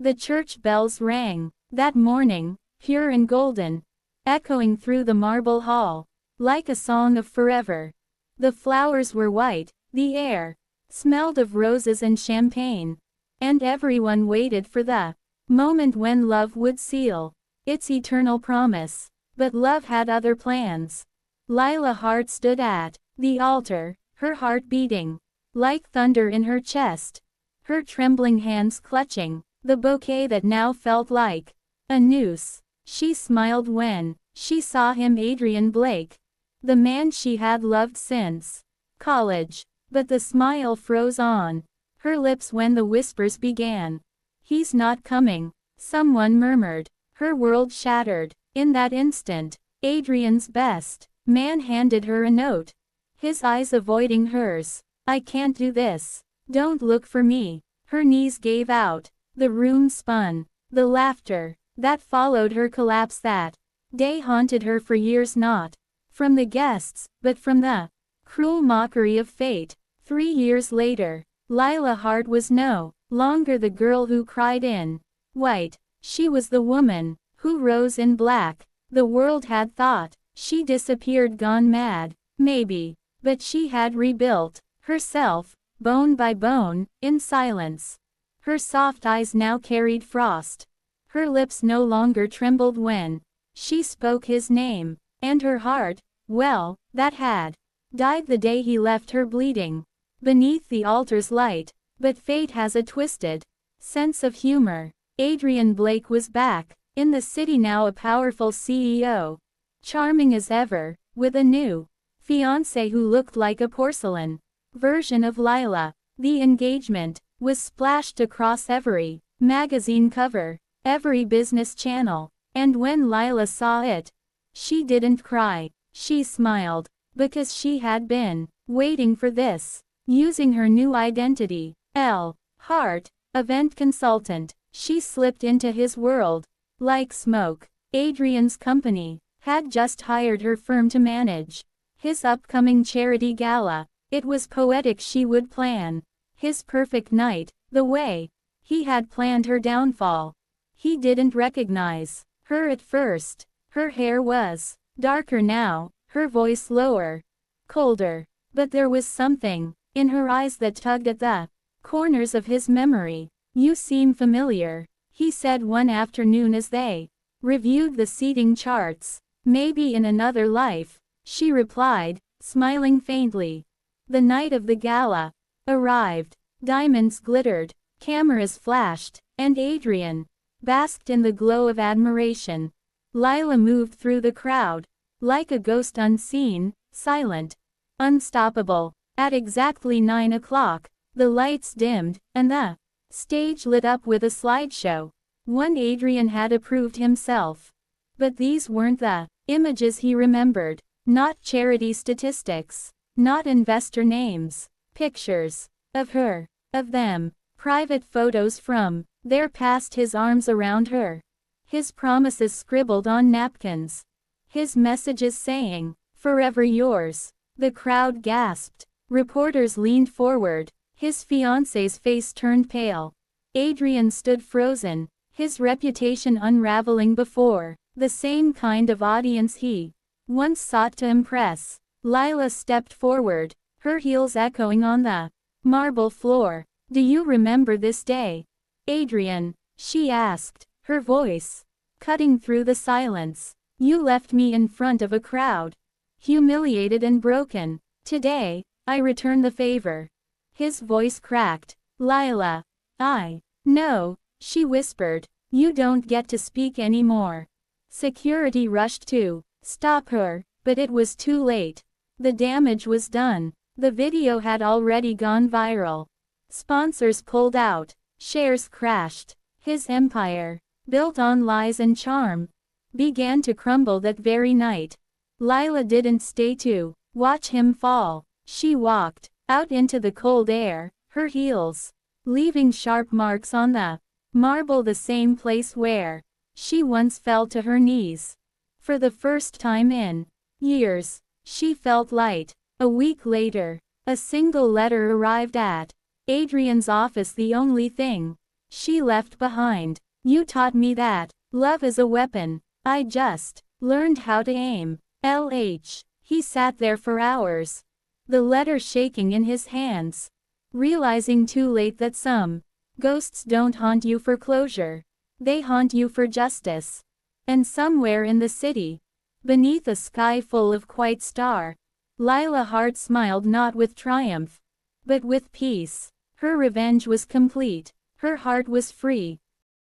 The church bells rang, that morning, pure and golden, echoing through the marble hall, like a song of forever. The flowers were white, the air smelled of roses and champagne, and everyone waited for the moment when love would seal its eternal promise. But love had other plans. Lila Hart stood at the altar, her heart beating like thunder in her chest, her trembling hands clutching the bouquet that now felt like a noose. She smiled when she saw him, Adrian Blake, the man she had loved since college. But the smile froze on her lips when the whispers began. "He's not coming," someone murmured. Her world shattered. In that instant, Adrian's best man handed her a note, his eyes avoiding hers. "I can't do this. Don't look for me." Her knees gave out. The room spun. The laughter that followed her collapse that day haunted her for years, not from the guests, but from the cruel mockery of fate. 3 years later, Lila Hart was no longer the girl who cried in white. She was the woman who rose in black. The world had thought she disappeared, gone mad, maybe, but she had rebuilt herself, bone by bone, in silence. Her soft eyes now carried frost. Her lips no longer trembled when she spoke his name, and her heart, well, that had died the day he left her bleeding beneath the altar's light. But fate has a twisted sense of humor. Adrian Blake was back in the city, now a powerful CEO, charming as ever, with a new fiancé who looked like a porcelain version of Lila. The engagement was splashed across every magazine cover, every business channel, and when Lila saw it, she didn't cry, she smiled, because she had been waiting for this. Using her new identity, L. Hart, event consultant, she slipped into his world like smoke. Adrian's company had just hired her firm to manage his upcoming charity gala. It was poetic. She would plan his perfect night the way he had planned her downfall. He didn't recognize her at first. Her hair was darker now, her voice lower, colder, but there was something in her eyes that tugged at the corners of his memory. "You seem familiar," he said one afternoon as they reviewed the seating charts. "Maybe in another life," she replied, smiling faintly. The night of the gala arrived. Diamonds glittered, cameras flashed, and Adrian basked in the glow of admiration. Lila moved through the crowd like a ghost, unseen, silent, unstoppable. At exactly 9 o'clock, the lights dimmed, and the stage lit up with a slideshow, one Adrian had approved himself. But these weren't the images he remembered. Not charity statistics, not investor names. Pictures of her, of them, private photos from their past, his arms around her, his promises scribbled on napkins, his messages saying, "Forever yours." The crowd gasped. Reporters leaned forward. His fiancée's face turned pale. Adrian stood frozen, his reputation unraveling before the same kind of audience he once sought to impress. Lila stepped forward, her heels echoing on the marble floor. "Do you remember this day, Adrian?" she asked, her voice cutting through the silence. "You left me in front of a crowd, humiliated and broken. Today, I return the favor." His voice cracked. "Lila, I know," she whispered. "You don't get to speak anymore." Security rushed to stop her, but it was too late. The damage was done. The video had already gone viral. Sponsors pulled out. Shares crashed. His empire, built on lies and charm, began to crumble that very night. Lila didn't stay to watch him fall. She walked out into the cold air, her heels leaving sharp marks on the marble, the same place where she once fell to her knees. For the first time in years, she felt light. A week later, a single letter arrived at Adrian's office, the only thing she left behind. You taught me that love is a weapon. I just learned how to aim. LH. He sat there for hours, the letter shaking in his hands, realizing too late that some ghosts don't haunt you for closure. They haunt you for justice. And somewhere in the city, beneath a sky full of white star, Lila Hart smiled not with triumph, but with peace. Her revenge was complete. Her heart was free.